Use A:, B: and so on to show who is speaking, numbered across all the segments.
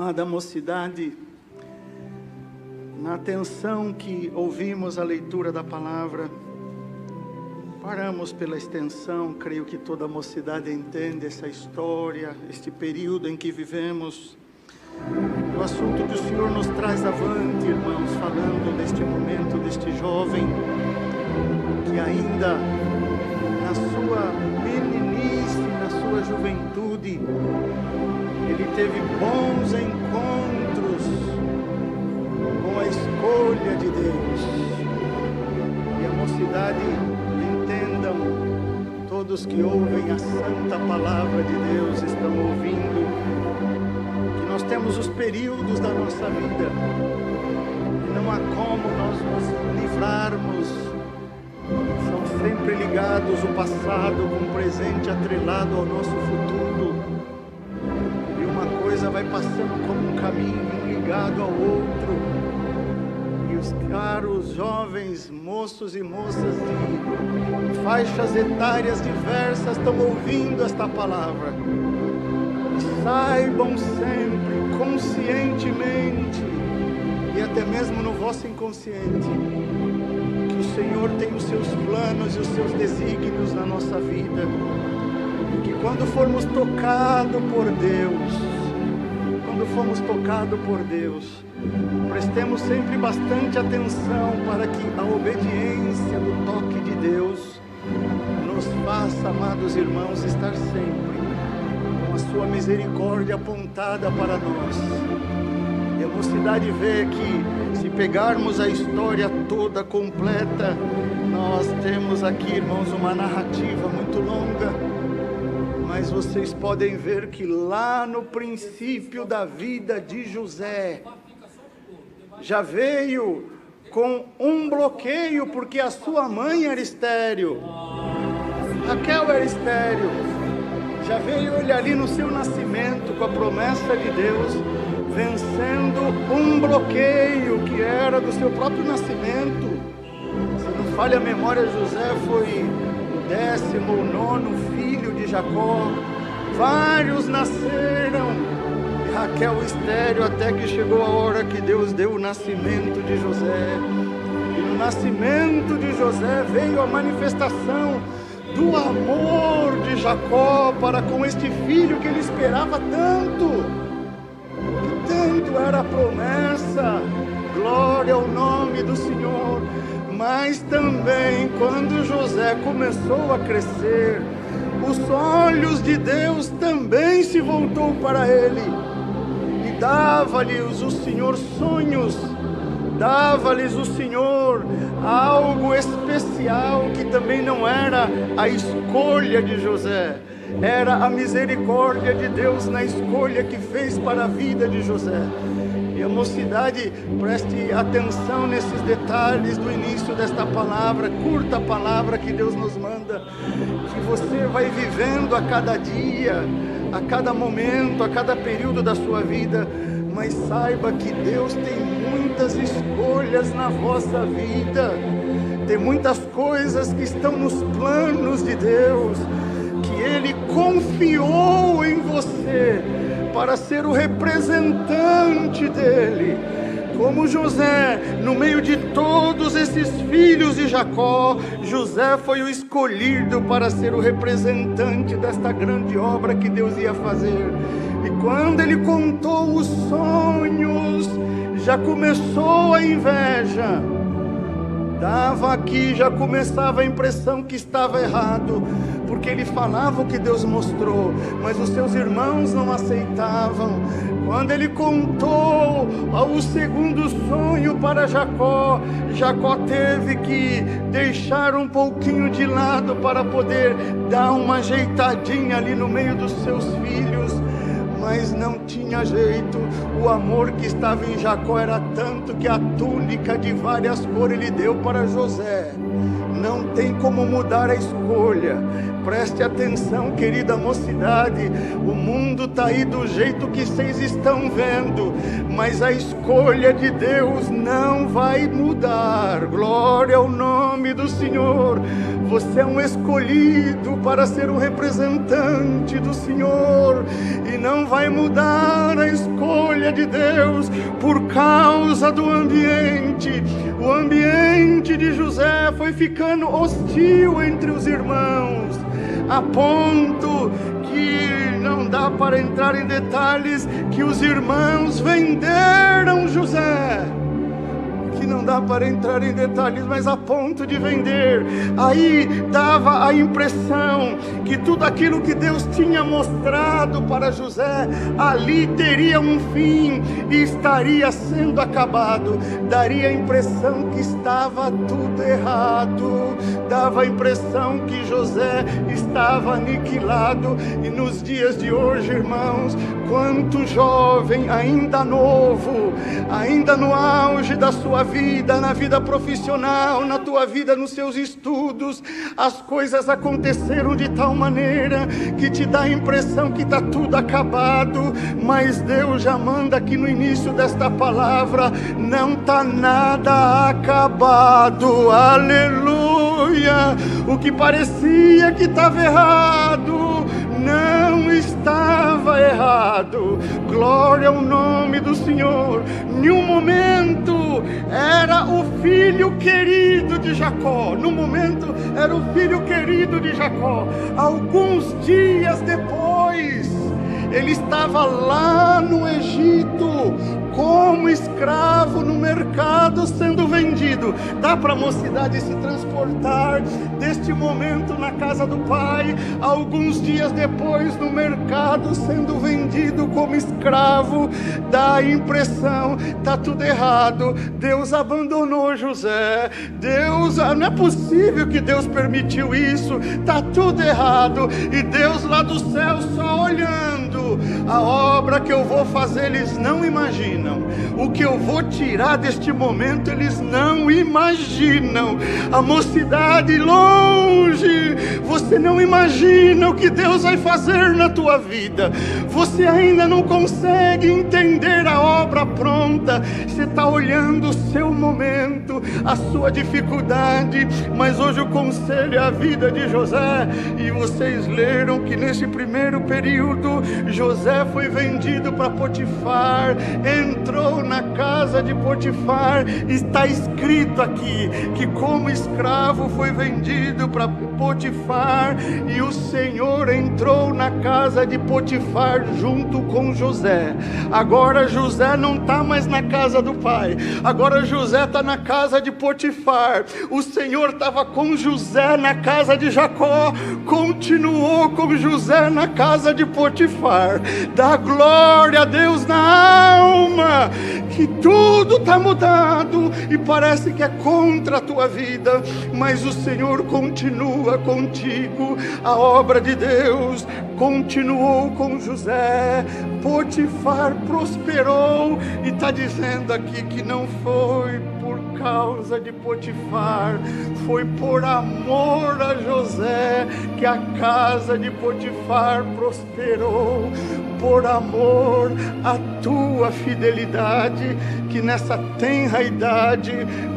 A: Amada mocidade, na atenção que ouvimos a leitura da palavra, paramos pela extensão. Creio que toda a mocidade entende essa história, este período em que vivemos. O assunto que o Senhor nos traz avante, irmãos, falando deste momento, deste jovem, que ainda na sua meninice, na sua juventude, ele teve bons encontros com a escolha de Deus. E a mocidade, entendam, todos que ouvem a santa palavra de Deus estão ouvindo que nós temos os períodos da nossa vida e não há como nós nos livrarmos. São sempre ligados o passado com o presente atrelado ao nosso futuro. E uma coisa vai passando como um caminho, um ligado ao outro. E os caros jovens, moços e moças de faixas etárias diversas estão ouvindo esta palavra. E saibam sempre, conscientemente, e até mesmo no vosso inconsciente, que o Senhor tem os seus planos e os seus desígnios na nossa vida. E que quando formos tocados por Deus, prestemos sempre bastante atenção para que a obediência do toque de Deus nos faça, amados irmãos, estar sempre com a sua misericórdia apontada para nós. E a mocidade vê que, se pegarmos a história toda completa, nós temos aqui, irmãos, uma narrativa muito longa. Mas vocês podem ver que lá no princípio da vida de José, já veio com um bloqueio, porque a sua mãe era estéril. Raquel era estéril. Já veio ele ali no seu nascimento, com a promessa de Deus, vencendo um bloqueio que era do seu próprio nascimento. Se não falha a memória, José foi o 19º filho de Jacó. Vários nasceram, e Raquel estéril, até que chegou a hora que Deus deu o nascimento de José. E no nascimento de José veio a manifestação do amor de Jacó para com este filho que ele esperava tanto. Tanto era a promessa, glória ao nome do Senhor. Mas também, quando José começou a crescer, os olhos de Deus também se voltou para ele, e dava-lhes o Senhor sonhos, dava-lhes o Senhor algo especial, que também não era a escolha de José, era a misericórdia de Deus na escolha que fez para a vida de José. E a mocidade, preste atenção nesses detalhes do início desta palavra, curta palavra que Deus nos manda, que você vai vivendo a cada dia, a cada momento, a cada período da sua vida. Mas saiba que Deus tem muitas escolhas na vossa vida, tem muitas coisas que estão nos planos de Deus, que Ele confiou em você para ser o representante dele. Como José, no meio de todos esses filhos de Jacó, José foi o escolhido para ser o representante desta grande obra que Deus ia fazer. E quando ele contou os sonhos, já começou a inveja. Dava aqui, já começava a impressão que estava errado, porque ele falava o que Deus mostrou, mas os seus irmãos não aceitavam. Quando ele contou o segundo sonho para Jacó, Jacó teve que deixar um pouquinho de lado para poder dar uma ajeitadinha ali no meio dos seus filhos. Mas não tinha jeito, o amor que estava em Jacó era tanto que a túnica de várias cores ele deu para José. Não tem como mudar a escolha. Preste atenção, querida mocidade, o mundo está aí do jeito que vocês estão vendo, mas a escolha de Deus não vai mudar. Glória ao nome nome do Senhor. Você é um escolhido para ser um representante do Senhor, e não vai mudar a escolha de Deus por causa do ambiente. O ambiente de José foi ficando hostil entre os irmãos, a ponto que não dá para entrar em detalhes, que os irmãos venderam José. Que não dá para entrar em detalhes, mas a ponto de vender. Aí dava a impressão que tudo aquilo que Deus tinha mostrado para José, ali teria um fim e estaria sendo acabado. Daria a impressão que estava tudo errado, dava a impressão que José estava aniquilado. E nos dias de hoje, irmãos, quanto jovem, ainda novo, ainda no auge da sua vida, na vida profissional, na tua vida, nos seus estudos, as coisas aconteceram de tal maneira que te dá a impressão que está tudo acabado, mas Deus já manda aqui no início desta palavra: não está nada acabado. Aleluia! O que parecia que estava errado, não estava errado. Glória ao nome do Senhor. Em um momento era o filho querido de Jacó. No momento era o filho querido de Jacó. Alguns dias depois, ele estava lá no Egito, como escravo no mercado, sendo vendido. Dá para a mocidade se transportar deste momento na casa do pai, alguns dias depois no mercado, sendo vendido como escravo. Dá a impressão, está tudo errado. Deus abandonou José. Não é possível que Deus permitiu isso. Está tudo errado. E Deus lá do céu só olhando. A obra que eu vou fazer, eles não imaginam. O que eu vou tirar deste momento, eles não imaginam. A mocidade longe, você não imagina o que Deus vai fazer na tua vida. Você ainda não consegue entender a obra pronta. Você está olhando o seu momento, a sua dificuldade. Mas hoje o conselho é a vida de José. E vocês leram que nesse primeiro período, José foi vendido para Potifar, entrou na casa de Potifar. Está escrito aqui que como escravo foi vendido para Potifar, e o Senhor entrou na casa de Potifar junto com José. Agora José não está mais na casa do pai, agora José está na casa de Potifar. O Senhor estava com José na casa de Jacó, continuou com José na casa de Potifar. Dá glória a Deus na alma, que tudo está mudado e parece que é contra a tua vida, mas o Senhor continua contigo. A obra de Deus continuou com José. Potifar prosperou, e está dizendo aqui que não foi por causa de Potifar, foi por amor a José que a casa de Potifar prosperou. Por amor à tua fidelidade, que nessa tenra idade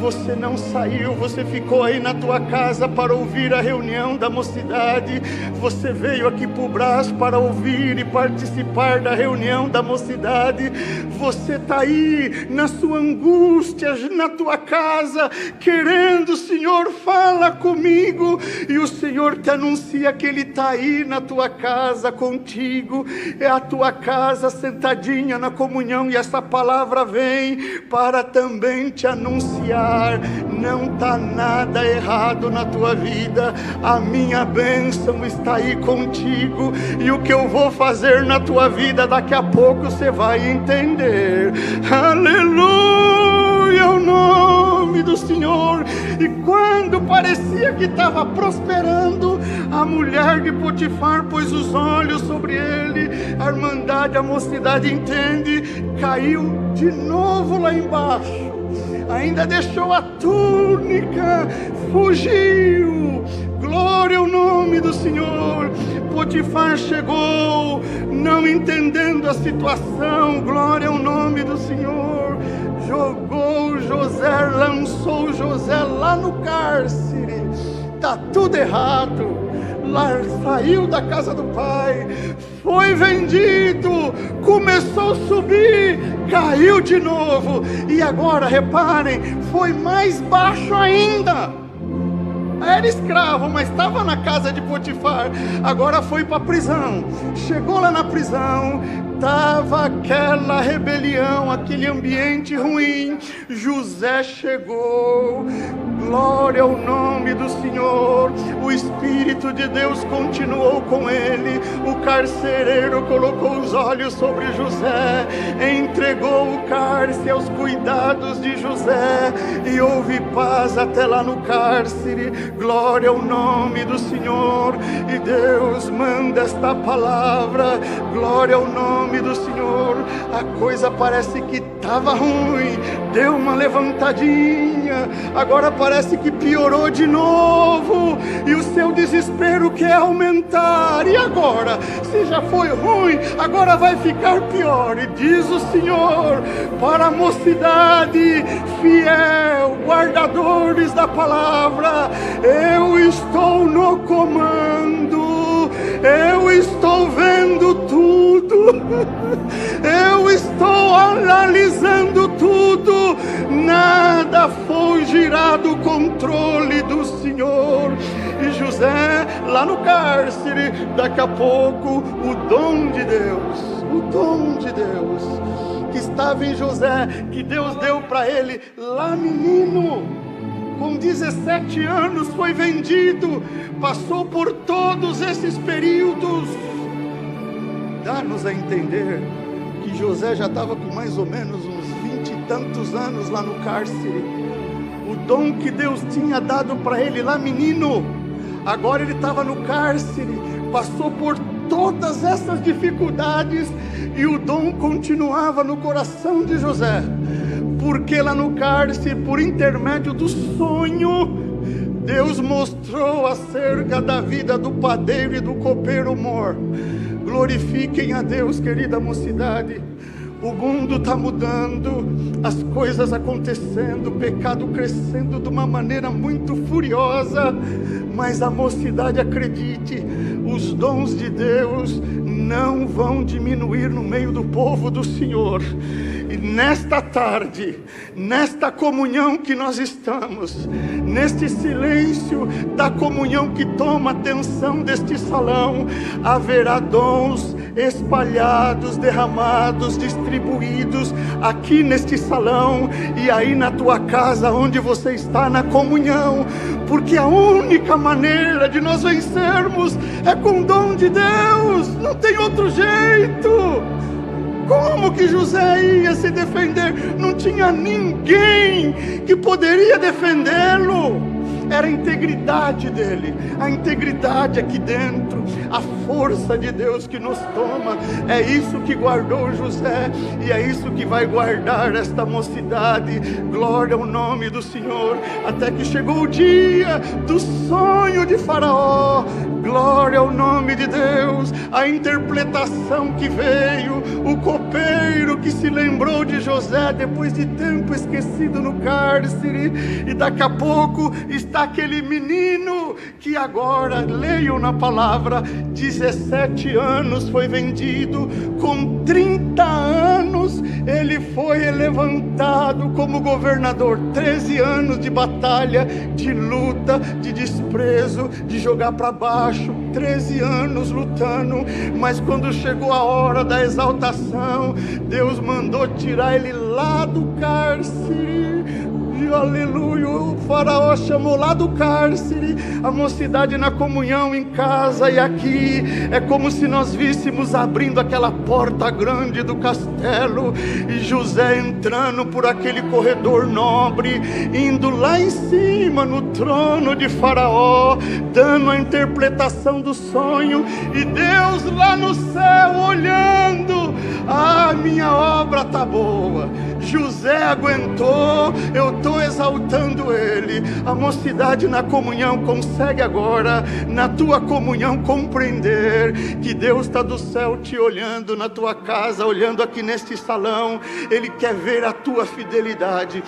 A: você não saiu, você ficou aí na tua casa para ouvir a reunião da mocidade. Você veio aqui para o Brás para ouvir e participar da reunião da mocidade. Você está aí na sua angústia, na tua casa, querendo: Senhor, fala comigo. E o Senhor te anuncia que Ele está aí na tua casa contigo. É a tua casa sentadinha na comunhão, e essa palavra vem para também te anunciar: não está nada errado na tua vida. A minha bênção está aí contigo, e o que eu vou fazer na tua vida, daqui a pouco você vai entender. Aleluia ao nome do Senhor. E quando parecia que estava prosperando, a mulher de Potifar pôs os olhos sobre ele. A irmandade, a mocidade entende, caiu de novo lá embaixo. Ainda deixou a túnica, fugiu. Glória ao nome do Senhor. Potifar chegou, não entendendo a situação. Glória ao nome do Senhor. Jogou José, lançou José lá lá no cárcere, tá tudo errado. Lá saiu da casa do pai, foi vendido, começou a subir, caiu de novo, e agora reparem, foi mais baixo ainda. Era escravo, mas estava na casa de Potifar. Agora foi para a prisão. Chegou lá na prisão, estava aquela rebelião, aquele ambiente ruim. José chegou, glória ao nome do Senhor. O Espírito de Deus continuou com ele. O carcereiro colocou os olhos sobre José, entregou o cárcere aos cuidados de José, e houve paz até lá no cárcere. Glória ao nome do Senhor. E Deus manda esta palavra. Glória ao nome do Senhor. A coisa parece que estava ruim, deu uma levantadinha, agora parece que piorou de novo, e o seu desespero quer aumentar. E agora? Se já foi ruim, agora vai ficar pior. E diz o Senhor para a mocidade fiel, guardadores da palavra: eu estou no comando, eu estou vendo tudo, eu estou analisando tudo, nada fugirá do controle do Senhor. E José lá no cárcere, daqui a pouco o dom de Deus que estava em José, que Deus deu para ele lá menino, com 17 anos foi vendido, passou por todos esses períodos. Dá-nos a entender que José já estava com mais ou menos uns 20 e tantos anos lá no cárcere. O dom que Deus tinha dado para ele lá menino, agora ele estava no cárcere, passou por todas essas dificuldades, e o dom continuava no coração de José, porque lá no cárcere, por intermédio do sonho, Deus mostrou acerca da vida do padeiro e do copeiro mor. Glorifiquem a Deus, querida mocidade. O mundo está mudando, as coisas acontecendo, o pecado crescendo de uma maneira muito furiosa, mas a mocidade, acredite, os dons de Deus não vão diminuir no meio do povo do Senhor. E nesta tarde, nesta comunhão que nós estamos, neste silêncio da comunhão que toma a atenção deste salão, haverá dons espalhados, derramados, distribuídos aqui neste salão e aí na tua casa, onde você está na comunhão, porque a única maneira de nós vencermos é com o dom de Deus, não tem outro jeito. Como que José ia se defender? Não tinha ninguém que poderia defendê-lo. Era a integridade dele, a integridade aqui dentro, a força de Deus que nos toma. É isso que guardou José, e é isso que vai guardar esta mocidade. Glória ao nome do Senhor. Até que chegou o dia do sonho de Faraó. Glória ao nome de Deus. A interpretação que veio, o copeiro que se lembrou de José depois de tempo esquecido no cárcere, e daqui a pouco está aquele menino que agora, leiam na palavra, 17 anos foi vendido, com 30 anos ele foi levantado como governador. 13 anos de batalha, de luta, de desprezo, de jogar para baixo, 13 anos lutando, mas quando chegou a hora da exaltação, Deus mandou tirar ele lá do cárcere. Aleluia, o faraó chamou lá do cárcere, a mocidade na comunhão em casa, e aqui é como se nós víssemos abrindo aquela porta grande do castelo, e José entrando por aquele corredor nobre, indo lá em cima no trono de Faraó, dando a interpretação do sonho, e Deus lá no céu olhando. Ah, minha obra tá boa, José aguentou, eu estou exaltando ele. A mocidade na comunhão consegue agora, na tua comunhão, compreender que Deus está do céu te olhando, na tua casa, olhando aqui neste salão. Ele quer ver a tua fidelidade.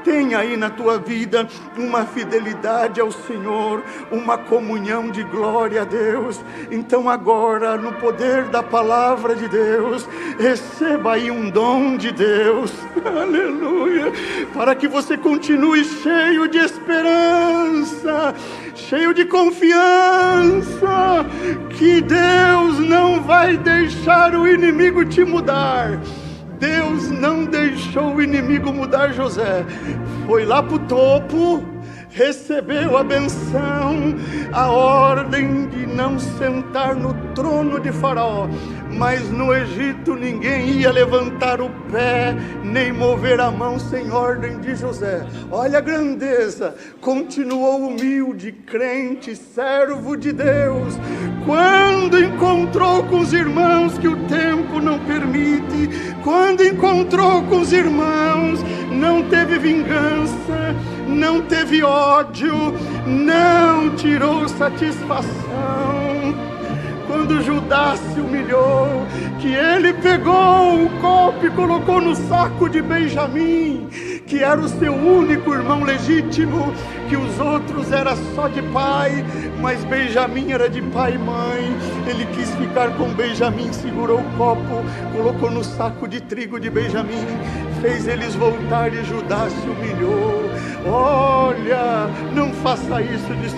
A: Tenha aí na tua vida uma fidelidade ao Senhor, uma comunhão de glória a Deus. Então agora, no poder da palavra de Deus, receba aí um dom de Deus, aleluia, para que você continue cheio de esperança, cheio de confiança, que Deus não vai deixar o inimigo te mudar. Deus não deixou o inimigo mudar José. Foi lá para o topo, recebeu a benção, a ordem de não sentar no trono de Faraó. Mas no Egito ninguém ia levantar o pé, nem mover a mão sem ordem de José. Olha a grandeza, continuou humilde, crente, servo de Deus. Quando encontrou com os irmãos, que o tempo não permite, quando encontrou com os irmãos, não teve vingança, não teve ódio, não tirou satisfação. Quando Judá se humilhou, que ele pegou o copo e colocou no saco de Benjamim, que era o seu único irmão legítimo, que os outros era só de pai, mas Benjamim era de pai e mãe. Ele quis ficar com Benjamim, segurou o copo, colocou no saco de trigo de Benjamim, fez eles voltar e Judá se humilhou. Olha, não faça isso de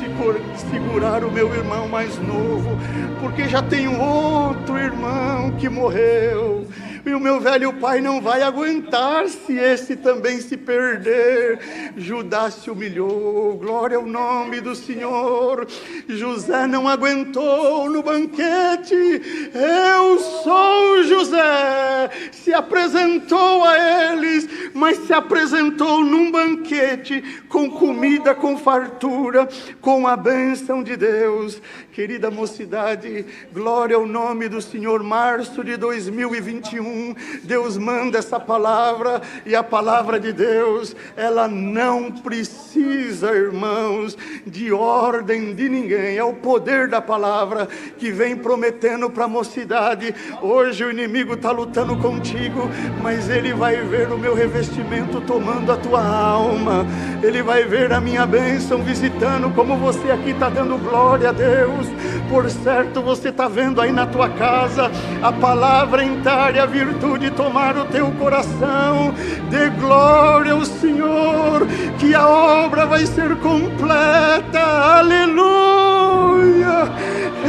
A: segurar o meu irmão mais novo, porque já tenho outro irmão que morreu, e o meu velho pai não vai aguentar se esse também se perder. Judá se humilhou, glória ao nome do Senhor. José não aguentou no banquete. Eu sou José. Se apresentou a eles, mas se apresentou num banquete com comida, com fartura, com a bênção de Deus. Querida mocidade, glória ao nome do Senhor. Março de 2021, Deus manda essa palavra, e a palavra de Deus, ela não precisa, irmãos, de ordem de ninguém. É o poder da palavra que vem prometendo para a mocidade. Hoje o inimigo está lutando contigo, mas ele vai ver o meu revestimento tomando a tua alma. Ele vai ver a minha bênção visitando, como você aqui está dando glória a Deus. Por certo, você está vendo aí na tua casa a palavra entrar e a virtude tomar o teu coração. Dê glória ao Senhor, que a obra vai ser completa. Aleluia!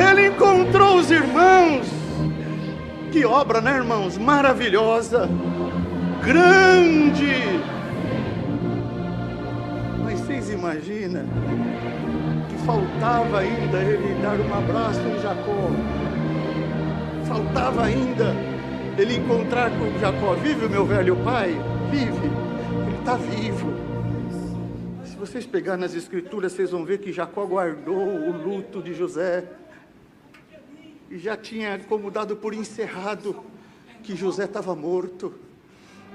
A: Ele encontrou os irmãos. Que obra, né, irmãos? Maravilhosa, grande. Mas vocês imaginam que faltava ainda ele dar um abraço em Jacó? Faltava ainda ele encontrar com Jacó. Vive o meu velho pai? Vive. Ele está vivo. Se vocês pegarem nas escrituras, vocês vão ver que Jacó guardou o luto de José e já tinha como dado por encerrado que José estava morto.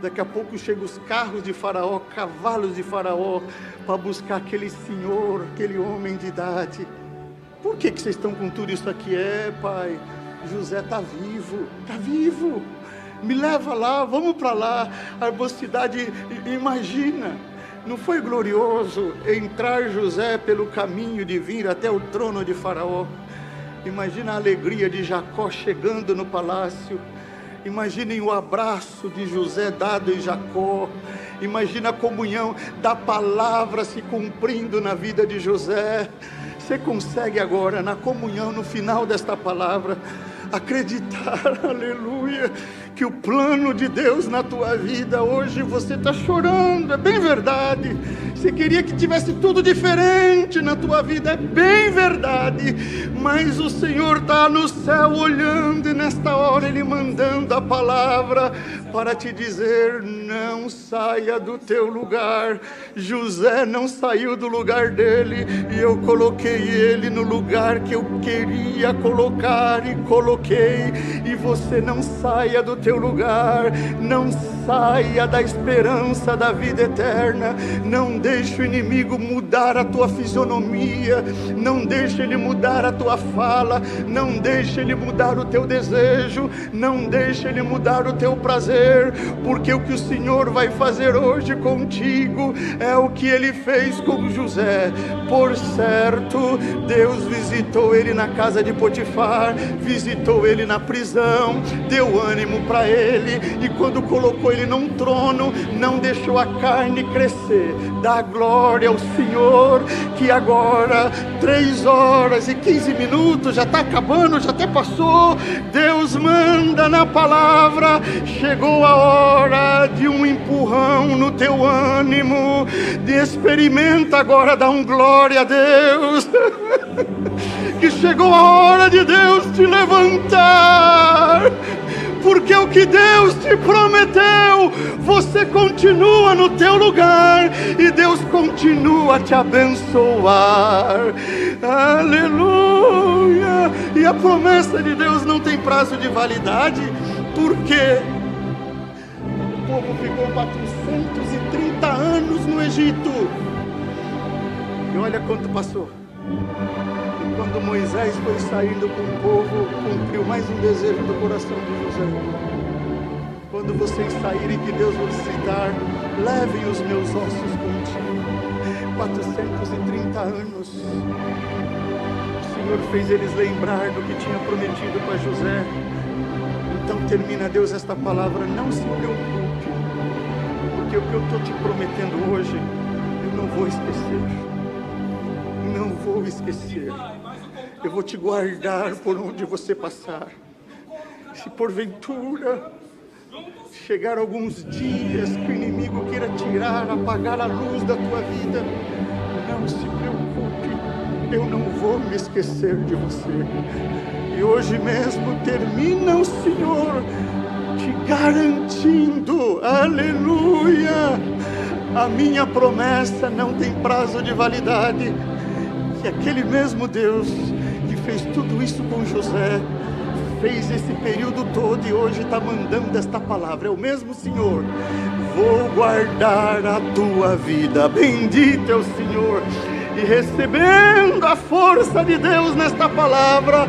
A: Daqui a pouco chegam os carros de Faraó, cavalos de Faraó, para buscar aquele senhor, aquele homem de idade. Por que vocês estão com tudo isso aqui? Pai, José está vivo, está vivo. Me leva lá, vamos para lá. A mocidade, imagina, não foi glorioso entrar José pelo caminho de vir até o trono de Faraó? Imagina a alegria de Jacó chegando no palácio. Imaginem o abraço de José dado em Jacó. Imagina a comunhão da palavra se cumprindo na vida de José. Você consegue agora, na comunhão, no final desta palavra, acreditar, aleluia, que o plano de Deus na tua vida, hoje você está chorando, é bem verdade. Você queria que tivesse tudo diferente na tua vida, é bem verdade. Mas o Senhor está no céu olhando, e nesta hora Ele mandando a palavra para te dizer: não saia do teu lugar. José não saiu do lugar dele, e eu coloquei ele no lugar que eu queria colocar, e coloquei. E você não saia do teu lugar. Não saia da esperança da vida eterna. Não deixe o inimigo mudar a tua fisionomia. Não deixe ele mudar a tua fala. Não deixe ele mudar o teu desejo. Não deixe ele mudar o teu prazer. Porque o que o Senhor vai fazer hoje contigo é o que ele fez com José. Por certo, Deus visitou ele na casa de Potifar, visitou ele na prisão, deu ânimo para ele, e quando colocou ele num trono, não deixou a carne crescer. Dá glória ao Senhor, que agora 3 horas e 15 minutos, já está acabando, já até passou. Deus manda na palavra, chegou a hora de um empurrão no teu ânimo. Experimenta agora, dá glória a Deus. Que chegou a hora de Deus te levantar, porque o que Deus te prometeu, você continua no teu lugar, e Deus continua a te abençoar. Aleluia! E a promessa de Deus não tem prazo de validade, porque o povo ficou 430 anos no Egito, e olha quanto passou. E quando Moisés foi saindo com o povo, cumpriu mais um desejo do coração de José. Quando vocês saírem, que Deus vos visitar, levem os meus ossos contigo. 430 anos. O Senhor fez eles lembrar do que tinha prometido para José. Então termina Deus esta palavra: não se preocupe, porque o que eu estou te prometendo hoje, eu não vou esquecer. Não vou esquecer. Eu vou te guardar por onde você passar. Se porventura chegar alguns dias que o inimigo queira tirar, apagar a luz da tua vida, não se preocupe, eu não vou me esquecer de você. E hoje mesmo termina o Senhor te garantindo, aleluia, a minha promessa não tem prazo de validade. E aquele mesmo Deus que fez tudo isso com José, fez esse período todo, e hoje está mandando esta palavra. É o mesmo Senhor. Vou guardar a tua vida. Bendito é o Senhor. E recebendo a força de Deus nesta palavra,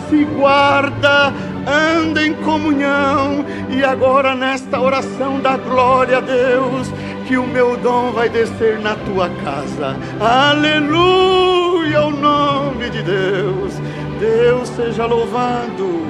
A: se guarda, anda em comunhão. E agora nesta oração dá glória a Deus, que o meu dom vai descer na tua casa. Aleluia, ao nome de Deus. Deus seja louvado.